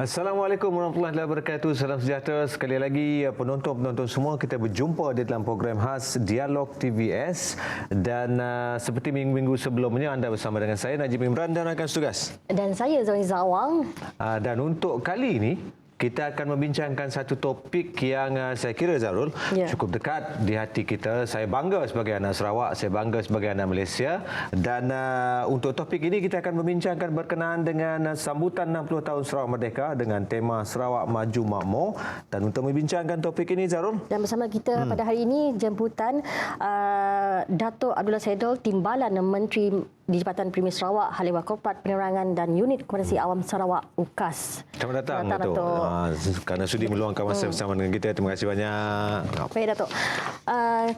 Assalamualaikum warahmatullahi wabarakatuh. Salam sejahtera sekali lagi penonton-penonton semua. Kita berjumpa di dalam program khas Dialog TVS dan seperti minggu-minggu sebelumnya anda bersama dengan saya Najib Imran dan rakan setugas. Dan saya Zoe Zawang. Dan untuk kali ini kita akan membincangkan satu topik yang saya kira Zarul cukup dekat di hati kita. Saya bangga sebagai anak Sarawak, saya bangga sebagai anak Malaysia dan untuk topik ini kita akan membincangkan berkenaan dengan sambutan 60 tahun Sarawak Merdeka dengan tema Sarawak Maju Makmur. Dan untuk membincangkan topik ini Zarul, dan bersama kita pada hari ini jemputan Dato' Abdullah Sedol, Timbalan Menteri di Jabatan Premier Sarawak, Haliwah Korporat Penerangan dan Unit Komunikasi Awam Sarawak UKAS. Selamat datang Dato'. Kerana sudi meluangkan masa bersama dengan kita. Terima kasih banyak. Baik Dato'.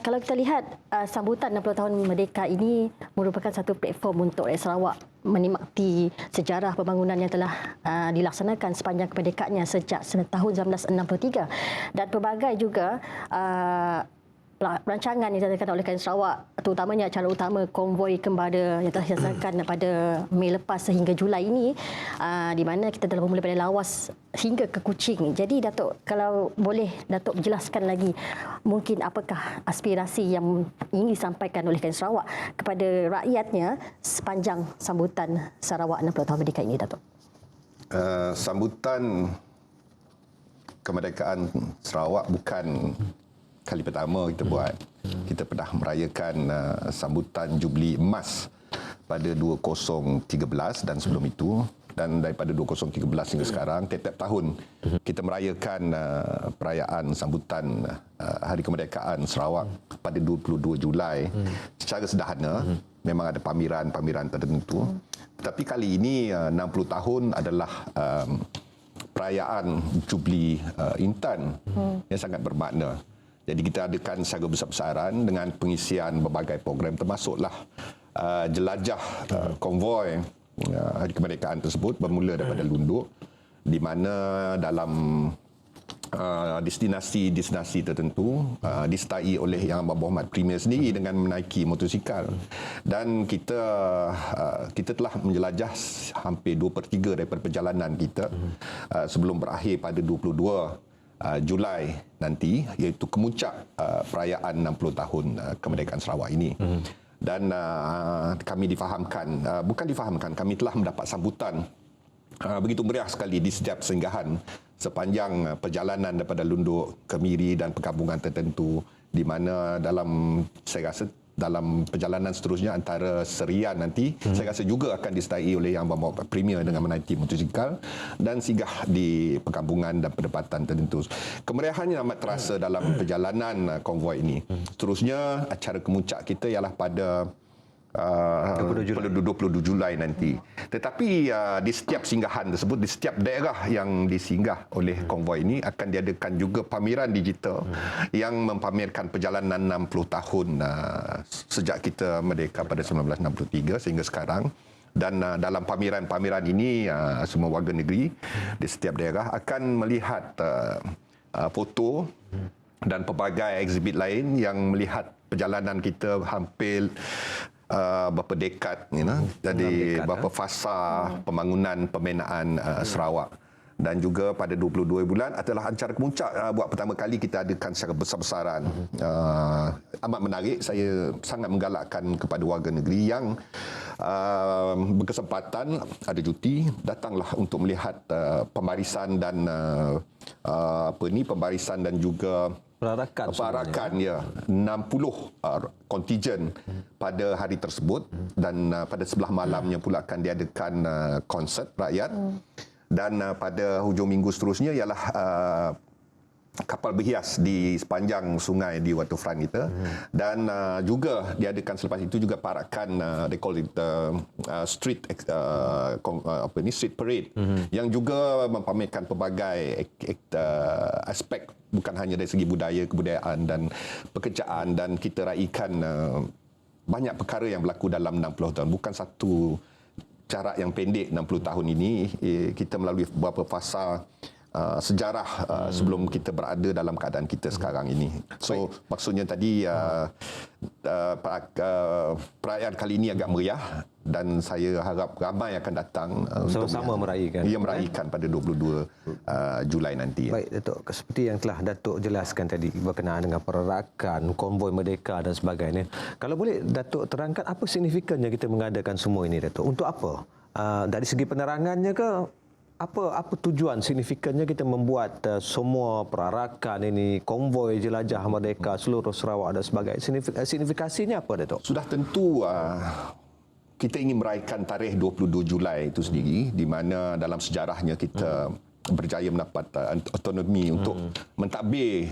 Kalau kita lihat sambutan 60 tahun Merdeka ini merupakan satu platform untuk rakyat Sarawak menikmati sejarah pembangunan yang telah dilaksanakan sepanjang kemerdekaannya sejak tahun 1963 dan pelbagai juga perancangan yang diadakan oleh Kerajaan Sarawak, terutamanya acara utama konvoi kembara yang telah dilaksanakan pada Mei lepas sehingga Julai ini, di mana kita telah memulai pada Lawas hingga ke Kuching. Jadi Datuk, kalau boleh Datuk jelaskan lagi mungkin apakah aspirasi yang ingin disampaikan oleh Kerajaan Sarawak kepada rakyatnya sepanjang sambutan Sarawak 60 tahun Merdeka ini, Datuk? Sambutan kemerdekaan Sarawak bukan kali pertama kita buat. Kita pernah merayakan sambutan Jubli Emas pada 2013 dan sebelum itu, dan daripada 2013 hingga sekarang setiap tahun kita merayakan perayaan sambutan Hari Kemerdekaan Sarawak pada 22 Julai secara sederhana. Memang ada pameran-pameran tertentu, tapi kali ini 60 tahun adalah perayaan Jubli Intan yang sangat bermakna. Jadi kita adakan secara besar-besaran dengan pengisian berbagai program, termasuklah jelajah konvoi Hari Kemerdekaan tersebut bermula daripada Lunduk, di mana dalam destinasi-destinasi tertentu disertai oleh Yang Amat Berhormat Premier sendiri dengan menaiki motosikal. Dan kita telah menjelajah hampir 2/3 daripada perjalanan kita sebelum berakhir pada 22 Julai nanti, iaitu kemuncak perayaan 60 tahun kemerdekaan Sarawak ini. Dan kami kami telah mendapat sambutan begitu meriah sekali di setiap singgahan sepanjang perjalanan daripada Lunduk ke Miri dan perkampungan tertentu, di mana saya rasa dalam perjalanan seterusnya antara Serian nanti, saya rasa juga akan disertai oleh Yang Berhormat Premier dengan menaiki motosikal dan singgah di perkampungan dan perdebatan tertentu. Kemeriahannya amat terasa dalam perjalanan konvoi ini. Seterusnya acara kemuncak kita ialah pada 22 Julai nanti. Tetapi di setiap singgahan tersebut, di setiap daerah yang disinggah oleh konvoi ini akan diadakan juga pameran digital yang mempamerkan perjalanan 60 tahun sejak kita merdeka pada 1963 sehingga sekarang. Dan dalam pameran-pameran ini semua warga negeri di setiap daerah akan melihat foto dan pelbagai ekshibit lain yang melihat perjalanan kita hampir berapa dekad, jadi berapa fasa pembangunan pembinaan Sarawak. Dan juga pada 22 bulan adalah acara kemuncak buat pertama kali kita adakan secara besar-besaran. Amat menarik. Saya sangat menggalakkan kepada warga negeri yang berkesempatan ada cuti, datanglah untuk melihat pembarisan dan pembarisan dan juga perarakan ya 60 kontijen pada hari tersebut. Dan pada sebelah malamnya pula akan diadakan konsert rakyat. Dan pada hujung minggu seterusnya ialah kapal berhias di sepanjang sungai di waterfront kita. Dan juga diadakan selepas itu juga parakan they call it street street parade yang juga mempamerkan pelbagai aspek, bukan hanya dari segi budaya, kebudayaan dan pekerjaan. Dan kita raikan banyak perkara yang berlaku dalam 60 tahun, bukan satu jarak yang pendek 60 tahun ini, kita melalui beberapa fasa sejarah sebelum kita berada dalam keadaan kita sekarang ini. So maksudnya tadi perayaan kali ini agak meriah dan saya harap ramai akan datang untuk sama meraihkan. Ia meraihkan pada 22 Julai nanti. Baik, Datuk, seperti yang telah Datuk jelaskan tadi berkenaan dengan perarakan, konvoi merdeka dan sebagainya. Kalau boleh Datuk terangkan apa signifikannya kita mengadakan semua ini, Datuk? Untuk apa? Dari segi penerangannya ke apa tujuan signifikannya kita membuat semua perarakan ini, konvoi jelajah merdeka seluruh Sarawak dan sebagainya? Signifikasinya apa, Datuk? Sudah tentu kita ingin meraihkan tarikh 22 Julai itu sendiri, di mana dalam sejarahnya kita berjaya mendapat autonomi untuk mentadbir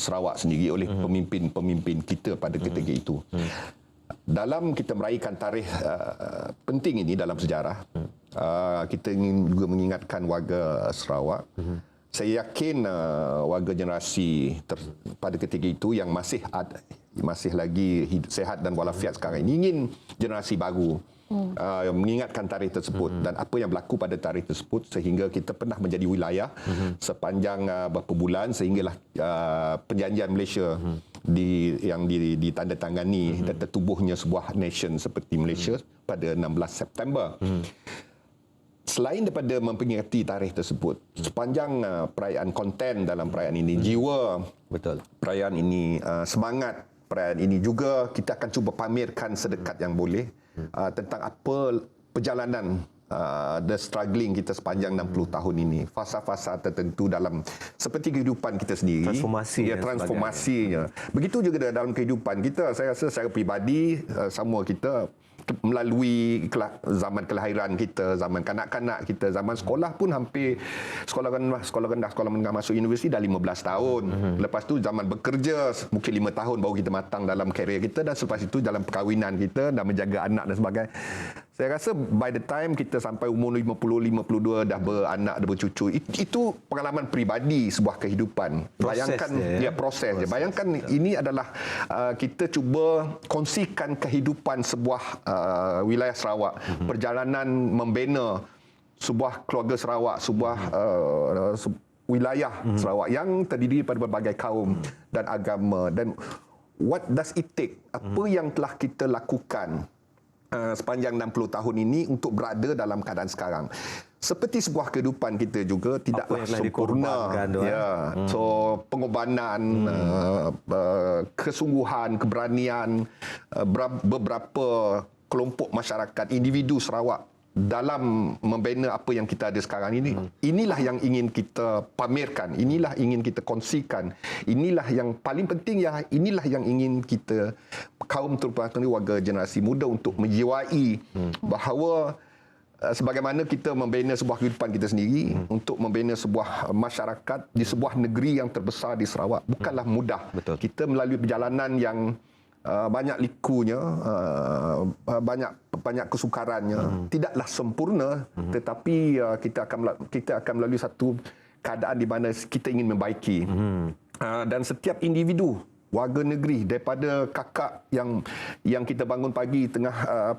Sarawak sendiri oleh pemimpin-pemimpin kita pada ketika itu. Dalam kita meraihkan tarikh penting ini dalam sejarah, kita ingin juga mengingatkan warga Sarawak. Saya yakin warga generasi pada ketika itu yang masih lagi sehat dan walafiat sekarang ini ingin generasi baru mengingatkan tarikh tersebut dan apa yang berlaku pada tarikh tersebut, sehingga kita pernah menjadi wilayah sepanjang beberapa bulan, sehinggalah perjanjian Malaysia yang ditandatangani dan tertubuhnya sebuah nation seperti Malaysia pada 16 September. Selain daripada memperingati tarikh tersebut, sepanjang perayaan, konten dalam perayaan ini, jiwa perayaan ini, semangat perayaan ini juga kita akan cuba pamerkan sedekat yang boleh tentang apa perjalanan the struggling kita sepanjang 60 tahun ini, fasa-fasa tertentu dalam seperti kehidupan kita sendiri, transformasinya. Begitu juga dalam kehidupan kita, saya rasa secara peribadi semua kita melalui zaman kelahiran kita, zaman kanak-kanak kita, zaman sekolah pun hampir sekolah menengah masuk universiti dah 15 tahun. Lepas tu zaman bekerja mungkin 5 tahun baru kita matang dalam karier kita, dan selepas itu dalam perkahwinan kita dan menjaga anak dan sebagainya. Saya rasa by the time kita sampai umur 50-52 dah beranak, dah bercucu, itu pengalaman peribadi sebuah kehidupan. Bayangkan proses. Bayangkan ini adalah kita cuba kongsikan kehidupan sebuah wilayah Sarawak, perjalanan membina sebuah keluarga Sarawak, sebuah wilayah Sarawak yang terdiri daripada berbagai kaum dan agama. Dan what does it take? Apa yang telah kita lakukan sepanjang 60 tahun ini untuk berada dalam keadaan sekarang? Seperti sebuah kehidupan kita juga tidaklah sempurna. So pengorbanan, kesungguhan, keberanian beberapa kelompok masyarakat, individu Sarawak dalam membina apa yang kita ada sekarang ini, inilah yang ingin kita pamerkan, inilah ingin kita kongsikan, inilah yang paling penting, inilah yang ingin kita, kaum terutama warga generasi muda, untuk menjiwai bahawa sebagaimana kita membina sebuah kehidupan kita sendiri, untuk membina sebuah masyarakat di sebuah negeri yang terbesar di Sarawak bukanlah mudah. Kita melalui perjalanan yang banyak likunya, banyak kesukarannya, tidaklah sempurna, tetapi kita akan melalui satu keadaan di mana kita ingin membaiki. Dan setiap individu warga negeri, daripada kakak yang kita bangun pagi tengah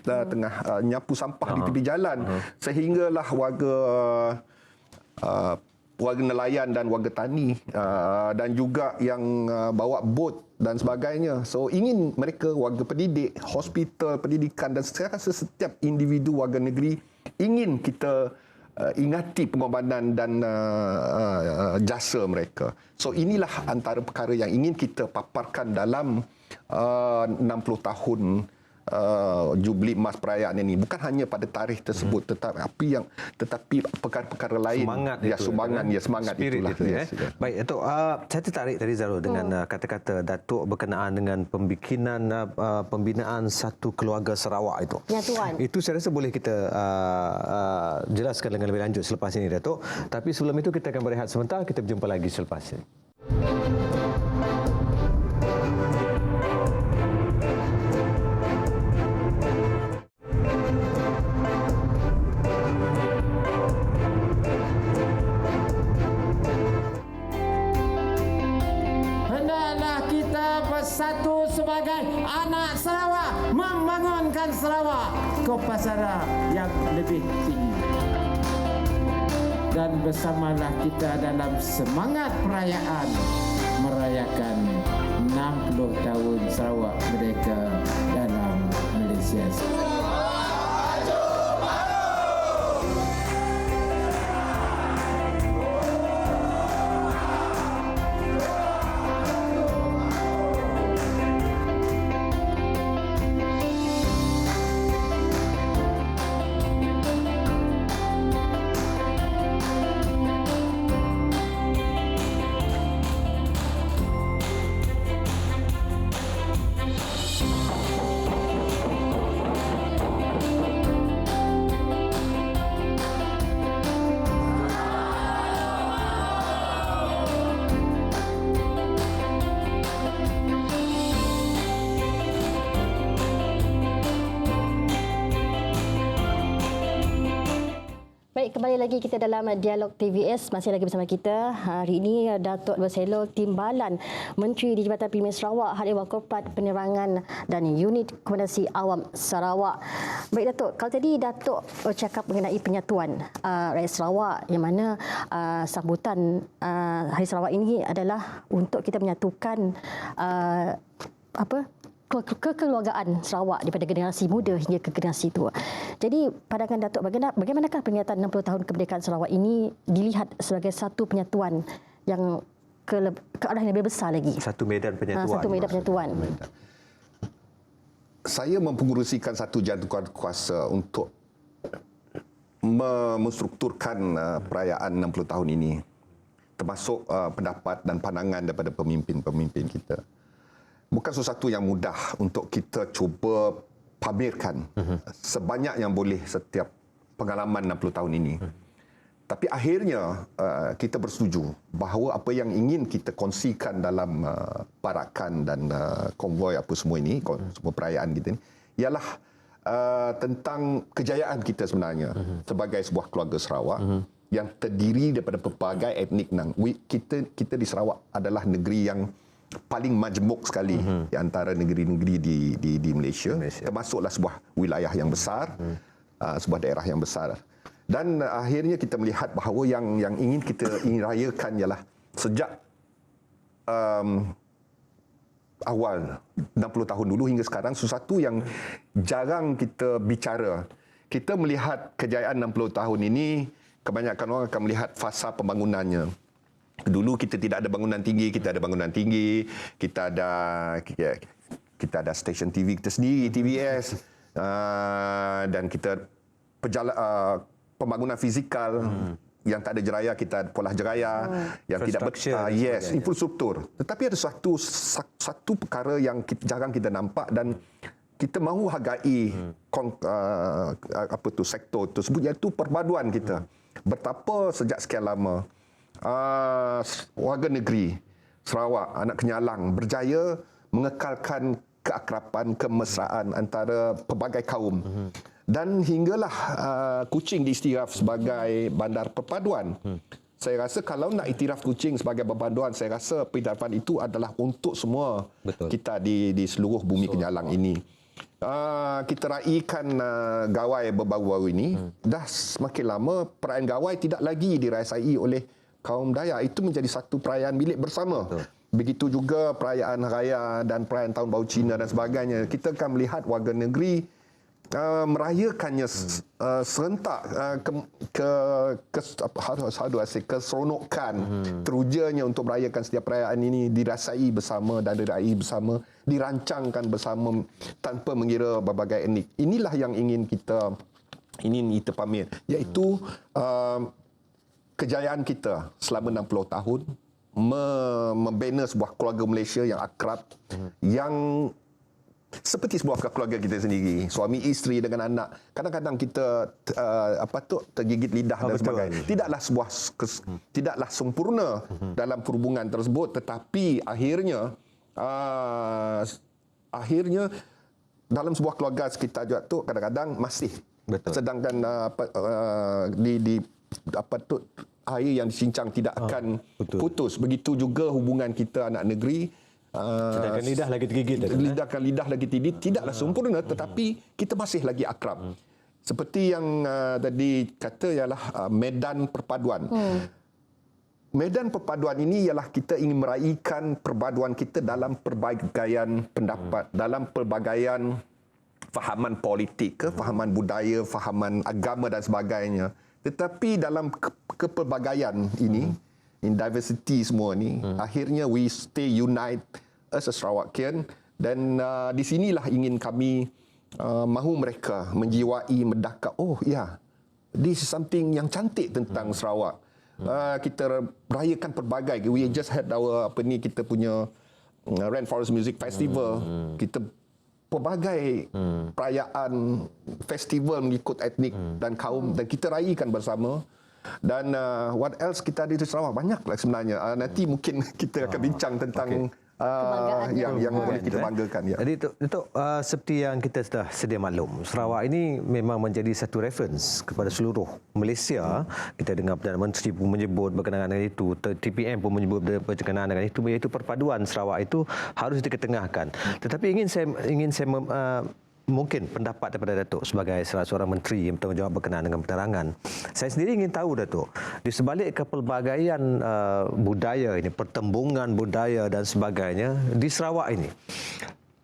tengah nyapu sampah di tepi jalan, sehinggalah warga nelayan dan warga tani, dan juga yang bawa bot dan sebagainya. So ingin mereka, warga pendidik, hospital, pendidikan, dan saya rasa setiap individu warga negeri ingin kita ingati pengorbanan dan jasa mereka. So inilah antara perkara yang ingin kita paparkan dalam 60 tahun jubli emas perayaan ini. Bukan hanya pada tarikh tersebut, tetapi perkara-perkara lain. Semangat itulah. Itulah. Baik, Datuk, saya tertarik tadi Zarul dengan kata-kata Datuk berkenaan dengan pembinaan satu keluarga Sarawak itu. Ya, Tuan. Itu saya rasa boleh kita jelaskan dengan lebih lanjut selepas ini, Datuk. Tapi sebelum itu kita akan berehat sebentar, kita berjumpa lagi selepas ini. Hendaklah kita bersatu sebagai sebagai anak Sarawak membangunkan Sarawak ke pasaran yang lebih tinggi. Dan bersamalah kita dalam semangat perayaan merayakan 60 tahun Sarawak merdeka dalam Malaysia. Baik, kembali lagi kita dalam Dialog TVS. Masih lagi bersama kita. Hari ini Datuk Berselo Timbalan, Menteri di Jabatan Premier Sarawak, Hal Ehwal Korporat Penerangan dan Unit Komandasi Awam Sarawak. Baik Datuk, kalau tadi Datuk bercakap mengenai penyatuan rakyat Sarawak, yang mana sambutan Hari Sarawak ini adalah untuk kita menyatukan kekeluargaan Sarawak daripada generasi muda hingga ke generasi tua. Jadi pandangan Datuk, bagaimanakah peringatan 60 tahun kemerdekaan Sarawak ini dilihat sebagai satu penyatuan yang ke arah yang lebih besar lagi? Satu medan penyatuan. Satu medan penyatuan. Saya mempengerusikan satu jangkauan kuasa untuk menstrukturkan perayaan 60 tahun ini, termasuk pendapat dan pandangan daripada pemimpin-pemimpin kita. Bukan sesuatu yang mudah untuk kita cuba pamerkan sebanyak yang boleh setiap pengalaman 60 tahun ini. Tapi akhirnya kita bersetuju bahawa apa yang ingin kita kongsikan dalam parakan dan konvoi apa semua ini, semua perayaan kita ini, ialah tentang kejayaan kita sebenarnya sebagai sebuah keluarga Sarawak yang terdiri daripada pelbagai etnik. Kita di Sarawak adalah negeri yang paling majmuk sekali di antara negeri-negeri di Malaysia. Termasuklah sebuah wilayah yang besar, sebuah daerah yang besar. Dan akhirnya kita melihat bahawa yang ingin kita rayakan ialah sejak awal 60 tahun dulu hingga sekarang, sesuatu yang jarang kita bicara. Kita melihat kejayaan 60 tahun ini, kebanyakan orang akan melihat fasa pembangunannya. Dulu kita tidak ada bangunan tinggi, kita ada bangunan tinggi, kita ada stesen TV kita sendiri, TVS, dan kita pembangunan fizikal yang tak ada jeraya, kita polah jeraya, yang tidak infrastruktur. Tetapi ada satu perkara yang jarang kita nampak dan kita mahu hargai sektor tersebut, iaitu perpaduan kita. Betapa sejak sekian lama warga negeri Sarawak, anak Kenyalang berjaya mengekalkan keakraban, kemesraan antara pelbagai kaum. Dan hinggalah Kuching diiktiraf sebagai bandar perpaduan. Saya rasa kalau nak iktiraf Kuching sebagai perpaduan, saya rasa periktirafan itu adalah untuk semua kita di seluruh bumi Kenyalang ini. Kita raikan Gawai baru-baru ini. Dah semakin lama perayaan Gawai tidak lagi dirasai oleh kaum Dayak. Itu menjadi satu perayaan milik bersama. Begitu juga perayaan raya dan perayaan Tahun Baru Cina dan sebagainya. Kita akan melihat warga negeri merayakannya serentak, keseronokan, terujanya untuk merayakan setiap perayaan ini dirasai bersama dan diraih bersama, dirancangkan bersama tanpa mengira berbagai etnik. Inilah yang ingin kita pamer, iaitu kejayaan kita selama 60 tahun membina sebuah keluarga Malaysia yang akrab, yang seperti sebuah keluarga kita sendiri, suami isteri dengan anak. Kadang-kadang kita tergigit lidah dan sebagainya. Tidaklah sempurna dalam perhubungan tersebut, tetapi akhirnya dalam sebuah keluarga kita juga tu kadang-kadang masih sedangkan air yang dicincang tidak akan putus. Begitu juga hubungan kita anak negeri Sedangkan lidah lagi tergigit. Sedangkan lidah lagi tidaklah sempurna, tetapi kita masih lagi akrab. Seperti yang tadi kata ialah medan perpaduan. Medan perpaduan ini ialah kita ingin meraihkan perpaduan kita dalam pelbagaian pendapat, dalam pelbagaian fahaman politik, fahaman budaya, fahaman agama dan sebagainya. Tetapi dalam kepelbagaian ini, in diversity semua ni, akhirnya we stay unite as a Sarawakian, dan di sinilah ingin kami mahu mereka menjiwai, mendakap, oh ya, this is something yang cantik tentang Sarawak. Kita rayakan pelbagai. We just had our kita punya Rainforest Music Festival. Kita pelbagai perayaan festival mengikut etnik dan kaum, dan kita raihkan bersama. Dan what else kita ada di Sarawak? Banyaklah sebenarnya. Nanti mungkin kita akan bincang tentang yang boleh kita banggakan. Ya. Jadi Datuk, seperti yang kita sudah sedia maklum, Sarawak ini memang menjadi satu reference kepada seluruh Malaysia. Kita dengar Perdana Menteri pun menyebut berkenaan dengan itu, TPM pun menyebut berkenaan dengan itu, iaitu perpaduan Sarawak itu harus diketengahkan. Tetapi ingin saya mungkin pendapat daripada Datuk sebagai salah seorang menteri yang bertanggungjawab berkenaan dengan penerangan. Saya sendiri ingin tahu, Datuk, di sebalik kepelbagaian budaya ini, pertembungan budaya dan sebagainya di Sarawak ini,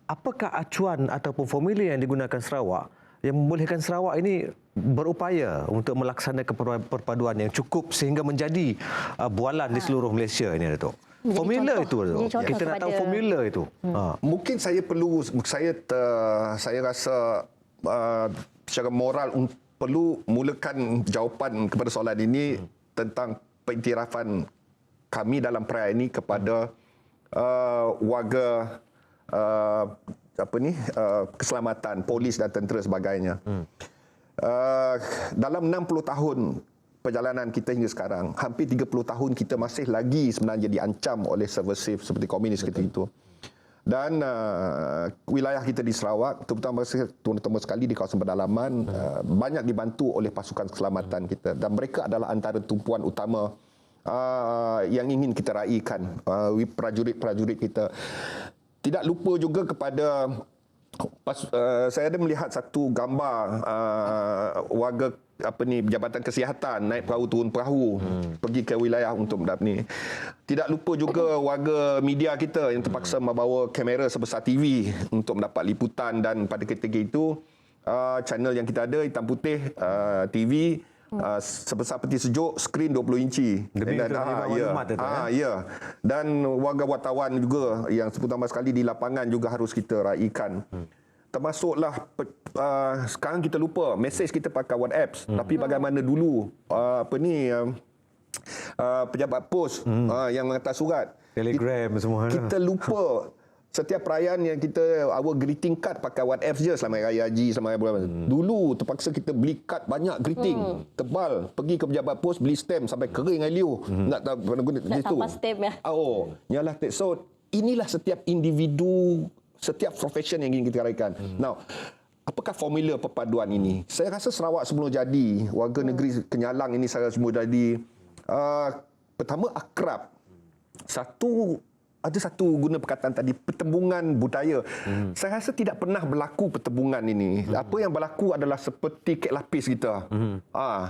apakah acuan ataupun formula yang digunakan Sarawak yang membolehkan Sarawak ini berupaya untuk melaksanakan perpaduan yang cukup sehingga menjadi bualan di seluruh Malaysia ini, Datuk? Formula itu, kita nak tahu formula itu. Mungkin saya perlu, saya rasa secara moral perlu mulakan jawapan kepada soalan ini tentang pengiktirafan kami dalam perayaan ini kepada warga keselamatan, polis dan tentera sebagainya. Dalam 60 tahun perjalanan kita hingga sekarang, hampir 30 tahun kita masih lagi sebenarnya diancam oleh subversif seperti komunis ketika itu. Dan wilayah kita di Sarawak, terutama sekali di kawasan pedalaman, banyak dibantu oleh pasukan keselamatan kita. Dan mereka adalah antara tumpuan utama yang ingin kita raihkan, prajurit-prajurit kita. Tidak lupa juga kepada, saya ada melihat satu gambar warga Jabatan Kesihatan naik perahu turun perahu pergi ke wilayah untuk ni. Tidak lupa juga warga media kita yang terpaksa membawa kamera sebesar TV untuk mendapat liputan, dan pada ketika itu channel yang kita ada hitam putih, TV sebesar peti sejuk, skrin 20 inci. Dan warga wartawan juga yang terutama sekali di lapangan juga harus kita raihkan. Termasuklah sekarang kita lupa mesej kita pakai WhatsApp, tapi bagaimana dulu pejabat pos yang hantar surat, Telegram semua. Kita lupa setiap perayaan yang kita our greeting card pakai WhatsApp je, selamat raya haji, selamat raya bulan. Dulu terpaksa kita beli kad banyak greeting tebal, pergi ke pejabat pos beli stamp sampai kering liu. Nak tambah stamp ya. Nyalah. So inilah setiap individu, setiap profession yang ingin kita raihkan. Now, apakah formula perpaduan ini? Saya rasa Sarawak sebelum jadi, warga negeri Kenyalang ini saya semua jadi, pertama akrab. Ada satu guna perkataan tadi, pertembungan budaya. Saya rasa tidak pernah berlaku pertembungan ini. Apa yang berlaku adalah seperti kek lapis kita.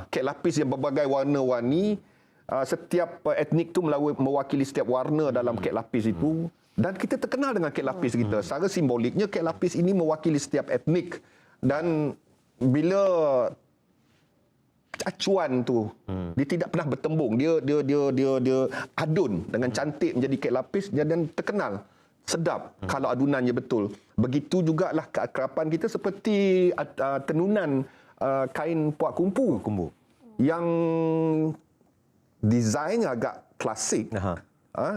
Kek lapis yang berbagai warna-warni. Setiap etnik itu mewakili setiap warna dalam kek lapis itu. Dan kita terkenal dengan kek lapis kita. Secara simboliknya, kek lapis ini mewakili setiap etnik. Dan bila acuan tu, dia tidak pernah bertembung. Dia adun dengan cantik menjadi kek lapis dan terkenal. Sedap kalau adunannya betul. Begitu jugalah keakraban kita seperti tenunan kain puak kumpu. Yang desainnya agak klasik.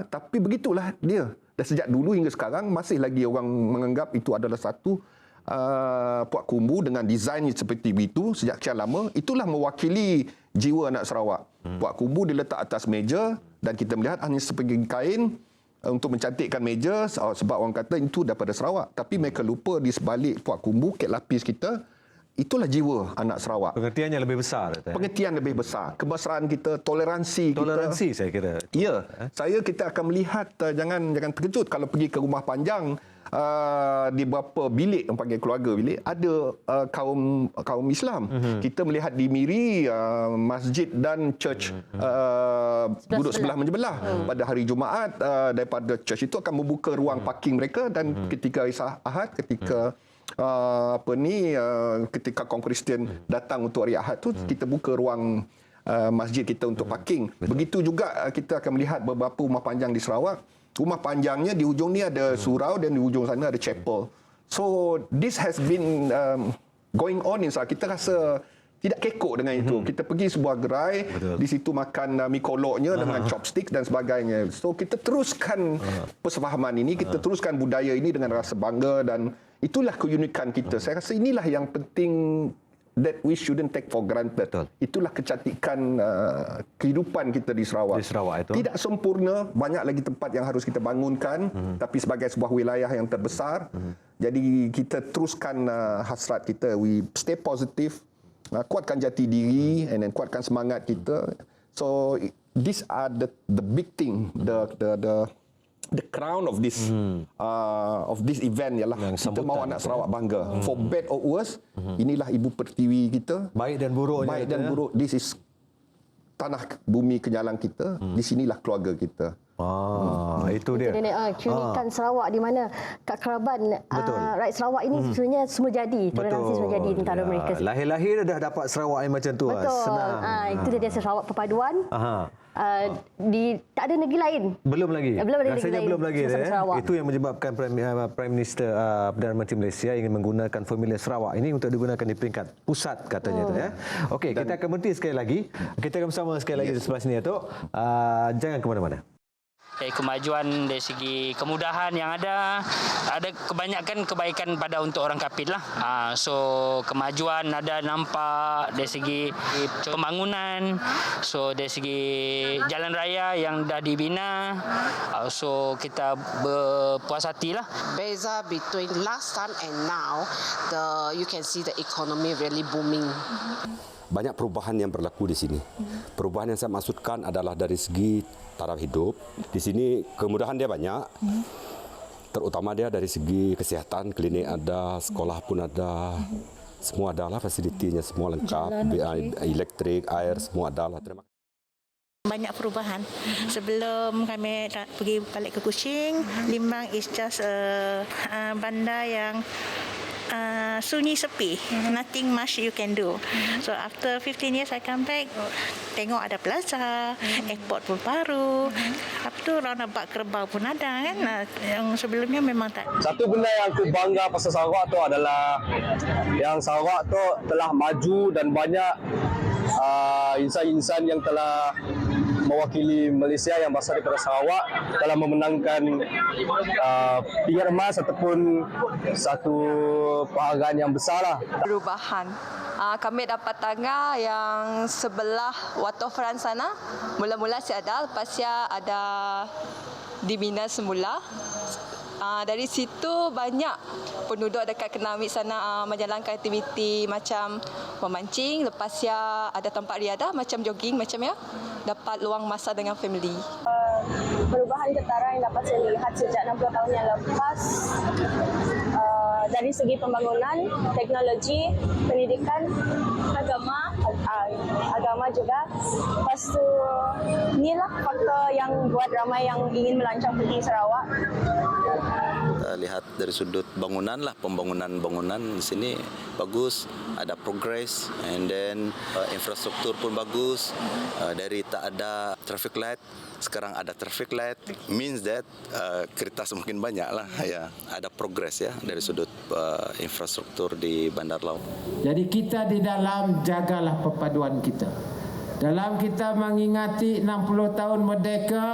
Tapi begitulah dia. Dan sejak dulu hingga sekarang masih lagi orang menganggap itu adalah satu puak kumbu dengan desain seperti itu sejak sekian lama. Itulah mewakili jiwa anak Sarawak. Puak kumbu diletak atas meja dan kita melihat hanya seperti kain untuk mencantikkan meja sebab orang kata itu daripada Sarawak. Tapi mereka lupa di sebalik puak kumbu, kek lapis kita, itulah jiwa anak Sarawak. Pengertiannya lebih besar. Pengertian lebih besar, kebesaran kita, toleransi Toleransi saya kira. Ya, kita akan melihat jangan terkejut kalau pergi ke rumah panjang di beberapa bilik, yang panggil keluarga bilik, ada kaum Islam. Kita melihat di Miri masjid dan church duduk sebelah menyebelah. Pada hari Jumaat daripada church itu akan membuka ruang parking mereka, dan ketika Ahad, ketika ketika kaum Kristian datang untuk hari Ahad tu, kita buka ruang masjid kita untuk parking. Begitu juga kita akan melihat beberapa rumah panjang di Sarawak. Rumah panjangnya di hujung ni ada surau dan di hujung sana ada chapel. So this has been going on in Sarawak. Kita rasa tidak kekok dengan itu. Kita pergi sebuah gerai, di situ makan mi koloknya dengan chopstick dan sebagainya. So kita teruskan persefahaman ini, kita teruskan budaya ini dengan rasa bangga, dan itulah keunikan kita. Saya rasa inilah yang penting, that we shouldn't take for granted. Betul. Itulah kecantikan kehidupan kita di Sarawak. Di Sarawak itu. Tidak sempurna, banyak lagi tempat yang harus kita bangunkan, tapi sebagai sebuah wilayah yang terbesar, jadi kita teruskan hasrat kita, we stay positive, kuatkan jati diri, and then kuatkan semangat kita. So these are the big thing, the crown of this event ialah kita mahu anak Sarawak bangga. For bad or worse, inilah ibu pertiwi kita. Baik dan buruknya. Baik dan buruk, this is tanah bumi kenyalang kita. Di sinilah keluarga kita. Itu dia. Keunikan Sarawak di mana keakraban rakyat Sarawak ini sebenarnya semua jadi, toleransi semua jadi antara mereka. Lahir-lahir dah dapat Sarawak yang macam tu. Betul. Senang. Itu dia Sarawak perpaduan. Tak ada negeri lain. Belum lagi. Rasanya belum lagi. Itu yang menyebabkan Prime Minister Perdana Menteri Malaysia ingin menggunakan formula Sarawak ini untuk digunakan di peringkat pusat katanya. Okey, kita akan berhenti sekali lagi. Kita akan bersama sekali lagi di sebelah sini, Datuk. Jangan ke mana-mana. Kemajuan dari segi kemudahan yang ada kebanyakan kebaikan pada untuk orang Kapit lah. So kemajuan ada nampak dari segi pembangunan, so dari segi jalan raya yang dah dibina, so kita berpuas hati lah. Beza between last time and now, you can see the economy really booming. Banyak perubahan yang berlaku di sini. Perubahan yang saya maksudkan adalah dari segi taraf hidup. Di sini kemudahan dia banyak. Terutama dia dari segi kesihatan, klinik ada, sekolah pun ada. Semua adalah fasilitinya, semua lengkap. Elektrik, air, semua adalah. Terima kasih. Banyak perubahan. Sebelum kami pergi balik ke Kuching, Limbang is just bandar yang sunyi sepi, nothing much you can do. So after 15 years I come back, tengok ada plaza, airport pun baru, apa tu roundabout Kerbau pun ada kan, yang sebelumnya memang tak. Satu benda yang aku bangga pasal Sarawak tu adalah yang Sarawak tu telah maju dan banyak insan-insan yang telah mewakili Malaysia yang berasal daripada Sarawak telah memenangkan pingat emas ataupun satu penghargaan yang besar lah. Perubahan. Kami dapat tangga yang sebelah waterfront sana. Mula-mula ada, lepas ada dibina semula. Dari situ banyak penduduk dekat Kenamit sana menjalankan aktiviti macam memancing, lepas ada tempat riadah macam jogging macam dapat luang masa dengan family. Perubahan ketara yang dapat saya lihat sejak 60 tahun yang lepas, dari segi pembangunan, teknologi, pendidikan, agama juga. Lepas tu, inilah faktor yang buat ramai yang ingin melancong pergi Sarawak. Lihat dari sudut bangunan lah, pembangunan di sini bagus, ada progress, and then infrastruktur pun bagus. Dari tak ada traffic light, sekarang ada traffic light, means that kereta semakin banyak lah. Ya, ada progress ya dari sudut infrastruktur di bandar laut. Jadi kita di dalam jagalah perpaduan kita. Dalam kita mengingati 60 tahun merdeka,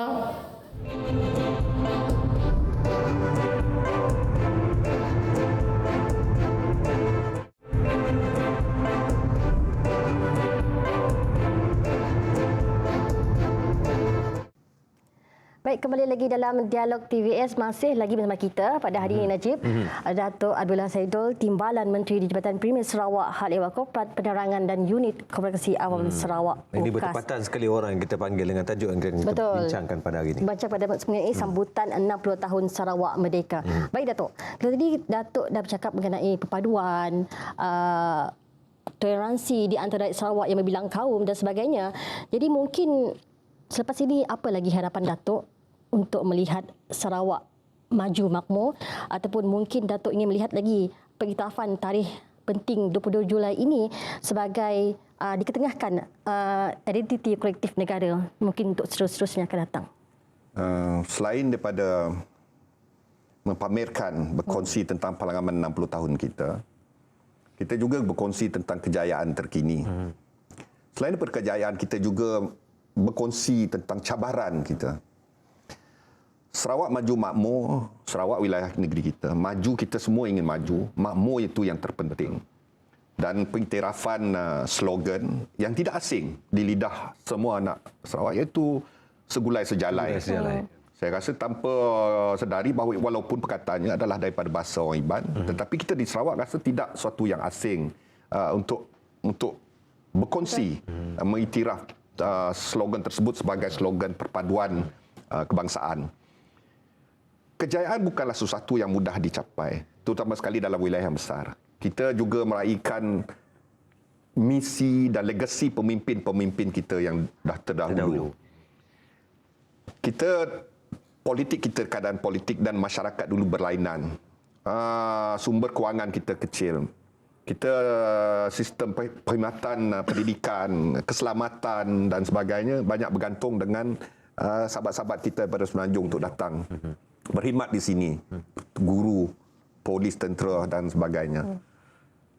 Baik, kembali lagi dalam Dialog TVS, masih lagi bersama kita pada hari ini, Najib. Datuk Abdullah Saidul, Timbalan Menteri di Jabatan Premier Sarawak, Hal Ehwal Korporat Penerangan dan Unit Komunikasi Awam Sarawak. Ini bertepatan sekali orang yang kita panggil dengan tajuk yang kita bincangkan pada hari ini. Bincang pada mengenai sambutan 60 tahun Sarawak Merdeka. Baik, Datuk. Tadi Datuk dah bercakap mengenai perpaduan, toleransi di antara Sarawak yang berbilang kaum dan sebagainya. Jadi mungkin selepas ini apa lagi harapan Datuk untuk melihat Sarawak maju makmur, ataupun mungkin Datuk ingin melihat lagi pengiktirafan tarikh penting 22 Julai ini sebagai diketengahkan identiti kolektif negara mungkin untuk seterusnya akan datang? Selain daripada mempamerkan, berkongsi tentang pengalaman 60 tahun kita juga berkongsi tentang kejayaan terkini. Selain daripada kejayaan, kita juga berkongsi tentang cabaran kita. Sarawak maju makmur, Sarawak wilayah negeri kita. Maju, kita semua ingin maju. Makmur itu yang terpenting. Dan pengiktirafan slogan yang tidak asing di lidah semua anak Sarawak, iaitu segulai sejalai. Saya rasa tanpa sedari bahawa walaupun perkataannya adalah daripada bahasa orang Iban, tetapi kita di Sarawak rasa tidak suatu yang asing untuk berkongsi, mengiktiraf slogan tersebut sebagai slogan perpaduan kebangsaan. Kejayaan bukanlah sesuatu yang mudah dicapai, terutama sekali dalam wilayah yang besar. Kita juga meraihkan misi dan legasi pemimpin-pemimpin kita yang dah terdahulu. Keadaan politik dan masyarakat dulu berlainan. Sumber kewangan kita kecil. Sistem perkhidmatan pendidikan, keselamatan dan sebagainya banyak bergantung dengan sahabat-sahabat kita pada Semenanjung untuk datang berkhidmat di sini, guru, polis, tentera dan sebagainya.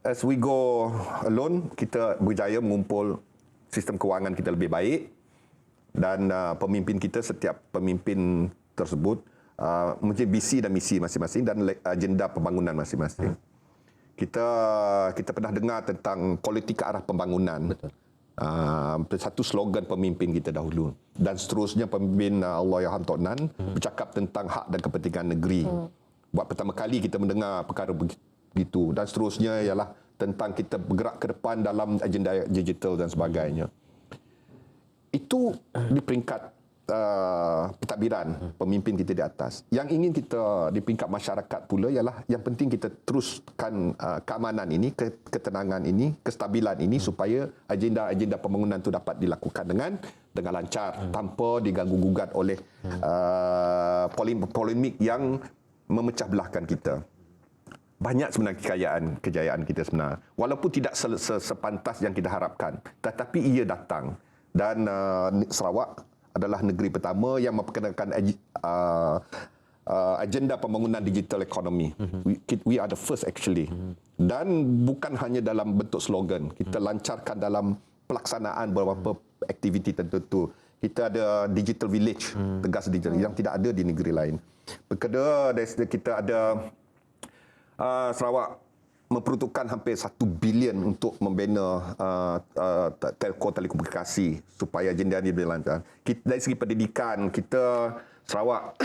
As we go alone, kita berjaya mengumpul sistem kewangan kita lebih baik dan pemimpin kita, setiap pemimpin tersebut mempunyai visi dan misi masing-masing dan agenda pembangunan masing-masing. Kita pernah dengar tentang politik ke arah pembangunan. Satu slogan pemimpin kita dahulu, dan seterusnya pemimpin Allahyarham Tok Nan bercakap tentang hak dan kepentingan negeri. Buat pertama kali kita mendengar perkara begitu, dan seterusnya ialah tentang kita bergerak ke depan dalam agenda digital dan sebagainya. Itu di peringkat pentadbiran pemimpin kita di atas. Yang ingin kita di peringkat masyarakat pula ialah yang penting kita teruskan keamanan ini, ketenangan ini, kestabilan ini supaya agenda-agenda pembangunan itu dapat dilakukan dengan lancar tanpa diganggu-gugat oleh polemik yang memecah belahkan kita. Banyak sebenarnya kejayaan kita sebenarnya. Walaupun tidak sepantas yang kita harapkan, tetapi ia datang. Dan Sarawak adalah negeri pertama yang memperkenalkan agenda pembangunan digital economy. We are the first actually. Dan bukan hanya dalam bentuk slogan, kita lancarkan dalam pelaksanaan beberapa aktiviti tertentu. Kita ada digital village, tegas digital yang tidak ada di negeri lain. Kedua, kita ada Sarawak memperuntukkan hampir 1 bilion untuk membina telco telekomunikasi supaya agenda ini berlancar. Dari segi pendidikan, Sarawak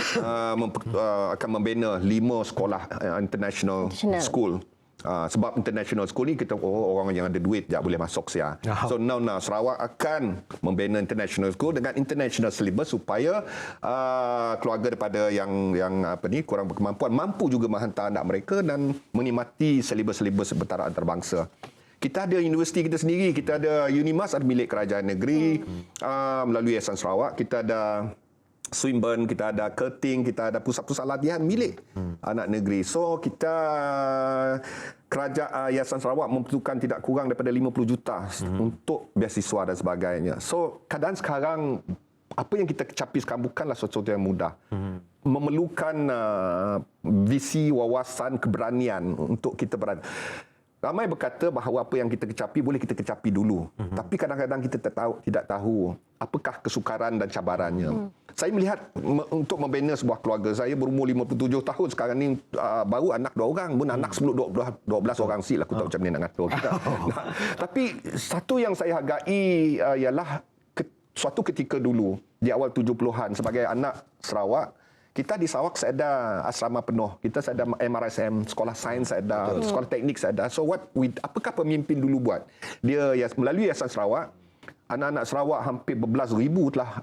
akan membina 5 sekolah international school. Sebab international school ni kita orang yang ada duit tak boleh masuk sia. So now Sarawak akan membina international school dengan international syllabus supaya keluarga daripada yang kurang berkemampuan mampu juga menghantar anak mereka dan menikmati syllabus bertaraf antarabangsa. Kita ada universiti kita sendiri, kita ada Unimas milik kerajaan negeri melalui Yayasan Sarawak, kita ada Swinburne, kita ada Kerting, kita ada pusat-pusat latihan milik anak negeri. So kerajaan Yayasan Sarawak memperlukan tidak kurang daripada 50 juta untuk beasiswa dan sebagainya. So keadaan sekarang apa yang kita capai sekarang bukanlah sesuatu yang mudah. Memerlukan visi, wawasan, keberanian untuk kita berani. Ramai berkata bahawa apa yang kita kecapi boleh kita kecapi dulu. Tapi kadang-kadang kita tidak tahu apakah kesukaran dan cabarannya. Saya melihat untuk membina sebuah keluarga, saya berumur 57 tahun sekarang ni, baru anak 2 orang, pun anak sebelum 12 orang sila aku tahu macam mana nak ngatur kita. Tapi satu yang saya hargai ialah suatu ketika dulu di awal 70-an sebagai anak Sarawak, kita di Sarawak saya ada asrama penuh. Kita saya ada MRSM, sekolah sains saya ada, sekolah teknik saya ada. So apakah pemimpin dulu buat? Dia melalui Yayasan Sarawak, anak-anak Sarawak hampir berbelas ribu telah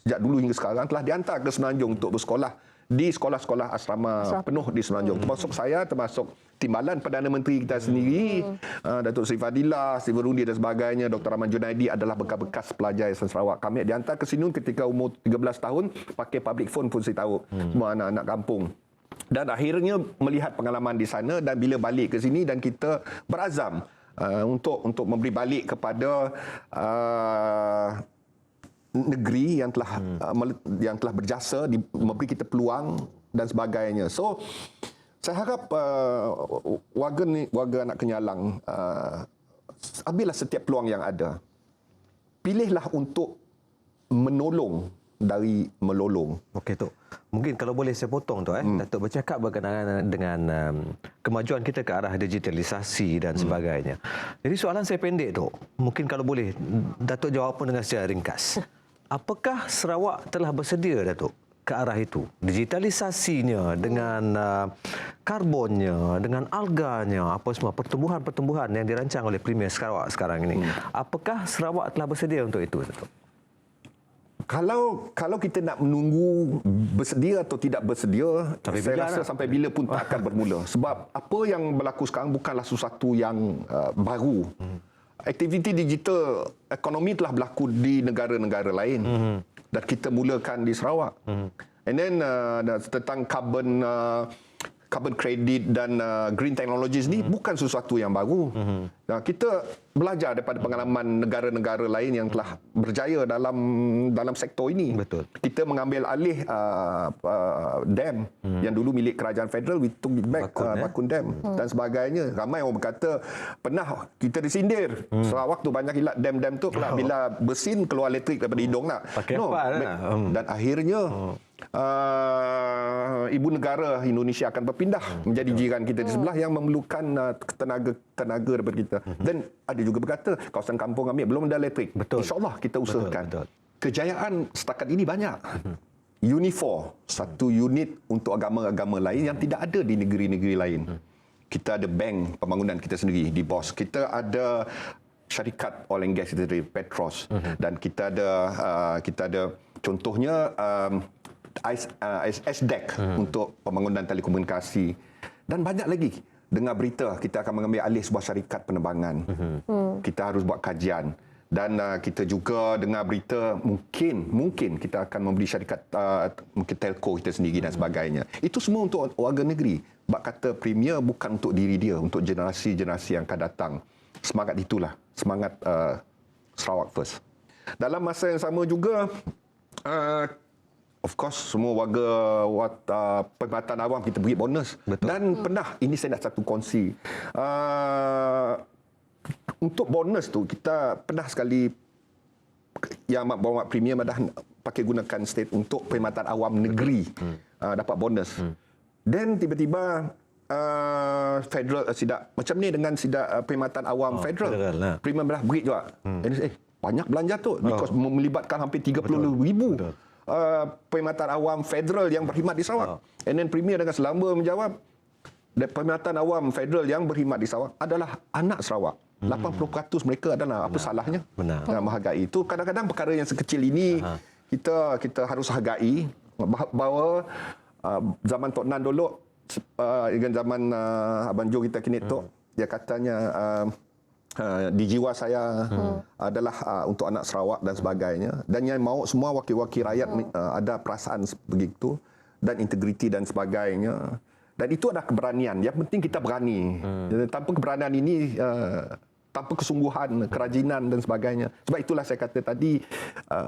sejak dulu hingga sekarang telah dihantar ke Semenanjung untuk bersekolah di sekolah-sekolah asrama penuh di Semenanjung. Termasuk saya, termasuk timbalan Perdana Menteri kita sendiri, Datuk Seri Fadilah, Sri Verundi dan sebagainya, Dr. Rahman Junaidi adalah bekas-bekas pelajar Yayasan Sarawak. Kami dihantar ke sini ketika umur 13 tahun, pakai public phone pun saya tahu, semua anak-anak kampung. Dan akhirnya melihat pengalaman di sana dan bila balik ke sini dan kita berazam untuk memberi balik kepada negeri yang telah berjasa, memberi kita peluang dan sebagainya. So saya harap warga anak Kenyalang ambillah setiap peluang yang ada. Pilihlah untuk menolong dari melolong. Okey, Tok. Mungkin kalau boleh saya potong, Tok. Datuk bercakap berkenaan dengan kemajuan kita ke arah digitalisasi dan sebagainya. Jadi soalan saya pendek, Tok. Mungkin kalau boleh, Datuk jawab pun dengan secara ringkas. Apakah Sarawak telah bersedia, Datuk, ke arah itu? Digitalisasinya dengan karbonnya, dengan alganya, apa semua pertumbuhan-pertumbuhan yang dirancang oleh Premier Sarawak sekarang ini. Apakah Sarawak telah bersedia untuk itu, Datuk? Kalau kita nak menunggu bersedia atau tidak bersedia, saya rasa sampai bila pun tak akan bermula. Sebab apa yang berlaku sekarang bukanlah sesuatu yang baru. Aktiviti digital ekonomi telah berlaku di negara-negara lain dan kita mulakan di Sarawak. And then tentang carbon credit dan green technologies ni bukan sesuatu yang baru. Kita belajar daripada pengalaman negara-negara lain yang telah berjaya dalam sektor ini. Betul. Kita mengambil alih dam yang dulu milik kerajaan federal, we took it back, Bakun Dam dan sebagainya. Ramai orang berkata pernah kita disindir. Sarawak tu banyak hilang dam-dam tu bila bersin keluar elektrik daripada hidung nak. Pakai apa lah. Dan akhirnya ibu negara Indonesia akan berpindah menjadi jiran kita di sebelah yang memerlukan tenaga daripada kita. Dan ada juga berkata kawasan kampung kami belum ada elektrik. InsyaAllah kita usahakan. Betul. Kejayaan setakat ini banyak. Unifor, satu unit untuk agama-agama lain yang tidak ada di negeri-negeri lain. Kita ada bank pembangunan kita sendiri di BOS. Kita ada syarikat oil and gas kita dari Petros dan kita ada contohnya SDEC untuk pembangunan telekomunikasi dan banyak lagi. Dengar berita kita akan mengambil alih sebuah syarikat penerbangan. Kita harus buat kajian dan kita juga dengar berita mungkin kita akan membeli syarikat mungkin telco kita sendiri dan sebagainya. Itu semua untuk warga negeri. Bak kata Premier bukan untuk diri dia, untuk generasi-generasi yang akan datang. Semangat itulah, semangat Sarawak First. Dalam masa yang sama juga of course, semua warga perkhidmatan awam kita beri bonus. Betul. Dan pernah, ini saya nak satu kongsi. Untuk bonus tu, kita pernah sekali yang Bapak Premier dah pakai gunakan state untuk perkhidmatan awam negeri dapat bonus. Dan tiba-tiba federal sidak macam ni dengan sidak perkhidmatan awam federal Premier dah beri juga. Banyak belanja tu because melibatkan hampir 30,000 perkhidmatan awam federal yang berkhidmat di Sarawak. And then Premier dengan selamba menjawab, perkhidmatan awam federal yang berkhidmat di Sarawak adalah anak Sarawak. 80% mereka adalah apa salahnya? Benar. Menghargai itu. Kadang-kadang perkara yang sekecil ini kita harus hargai bahawa zaman Tok Nan dulu dengan zaman Abang Jo kita kini tu, dia katanya di jiwa saya adalah untuk anak Sarawak dan sebagainya, dan yang mahu semua wakil-wakil rakyat ada perasaan begitu dan integriti dan sebagainya, dan itu adalah keberanian. Yang penting kita berani. Tanpa keberanian ini, tanpa kesungguhan, kerajinan dan sebagainya. Sebab itulah saya kata tadi,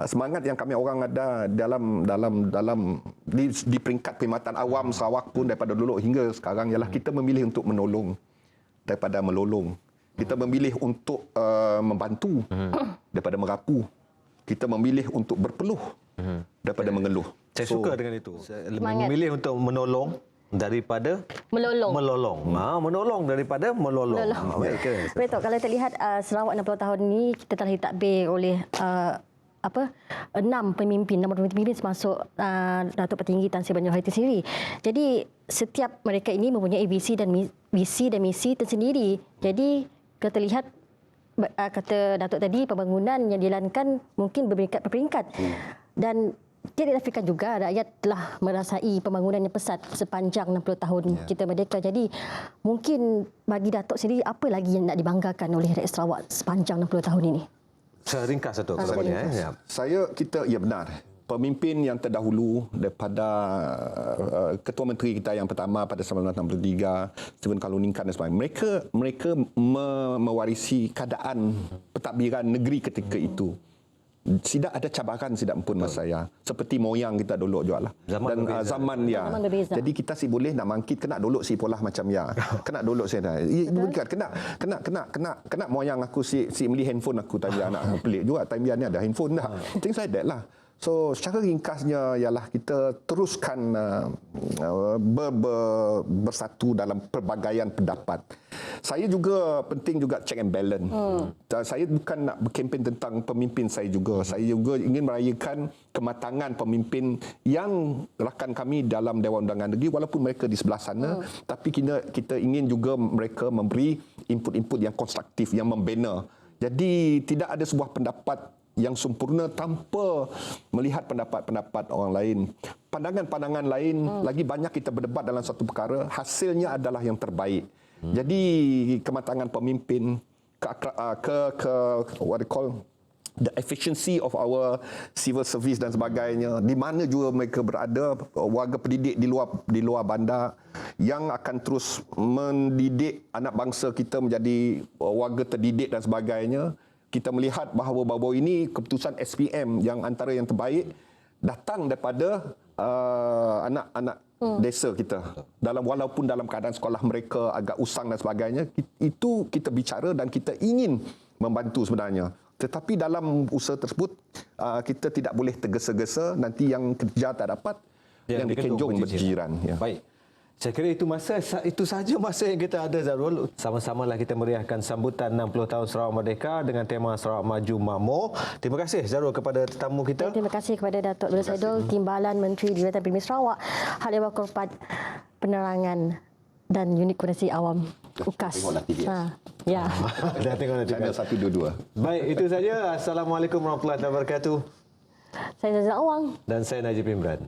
semangat yang kami orang ada di peringkat perkhidmatan awam Sarawak pun daripada dulu hingga sekarang ialah kita memilih untuk menolong daripada melolong. Kita memilih untuk membantu daripada merapu. Kita memilih untuk berpeluh daripada mengeluh. Saya suka dengan itu. Memilih untuk menolong daripada melolong. Menolong daripada melolong. Baik, Tok, kalau terlihat Sarawak 60 tahun ini kita telah ditadbir oleh enam pemimpin termasuk Datuk Petinggi Tan Sri Banyuwangi itu sendiri. Jadi setiap mereka ini mempunyai visi dan misi tersendiri. Jadi kita lihat kata Datuk tadi, pembangunan yang dijalankan mungkin berperingkat. Dan tidak dinafikan juga rakyat telah merasai pembangunan yang pesat sepanjang 60 tahun kita merdeka. Jadi mungkin bagi Datuk sendiri, apa lagi yang nak dibanggakan oleh rakyat Sarawak sepanjang 60 tahun ini? Seringkas Datuk. Ya benar. Pemimpin yang terdahulu daripada Ketua Menteri kita yang pertama pada 1963, Stephen Kaluningkan dan sebagainya, mereka mewarisi keadaan pentadbiran negeri ketika itu. Tidak ada cabaran pun masa saya. Seperti moyang kita dulu juga lah. Zaman berbeza. Jadi kita boleh nak mangkit kena dulu polah macam kena dulu saya dah. Kena moyang aku beli handphone aku tadi anak pelik juga. Time dia ni ada handphone dah. Things like that lah. So secara ringkasnya ialah kita teruskan bersatu dalam pelbagaian pendapat. Saya juga penting juga check and balance. Saya bukan nak berkempen tentang pemimpin saya juga. Saya juga ingin merayakan kematangan pemimpin yang rakan kami dalam Dewan Undangan Negeri walaupun mereka di sebelah sana, tapi kita ingin juga mereka memberi input-input yang konstruktif, yang membina. Jadi tidak ada sebuah pendapat yang sempurna tanpa melihat pendapat-pendapat orang lain. Pandangan-pandangan lain, lagi banyak kita berdebat dalam satu perkara, hasilnya adalah yang terbaik. Jadi kematangan pemimpin, what they call the efficiency of our civil service dan sebagainya, di mana juga mereka berada, warga pendidik di luar bandar yang akan terus mendidik anak bangsa kita menjadi warga terdidik dan sebagainya. Kita melihat bahawa baru-baru ini keputusan SPM yang antara yang terbaik datang daripada anak-anak desa kita. Walaupun dalam keadaan sekolah mereka agak usang dan sebagainya, itu kita bicara dan kita ingin membantu sebenarnya. Tetapi dalam usaha tersebut kita tidak boleh tergesa-gesa, nanti yang kerja tak dapat, yang dikenjung berjiran. Baik. Saya kira itu sahaja masa yang kita ada, Zarul. Sama-samalah kita meriahkan sambutan 60 tahun Sarawak Merdeka dengan tema Sarawak Maju Makmur. Terima kasih Zarul kepada tetamu kita. Terima kasih kepada Datuk Nur Saidul, Timbalan Menteri di Jabatan Premier Sarawak, Hal Ehwal Korporat Penerangan dan Unit Koordinasi Awam UKAS. Ya. Dah tengok Channel 122. Baik, itu saja. Assalamualaikum warahmatullahi wabarakatuh. Saya Zazal Awang dan saya Najib Imran.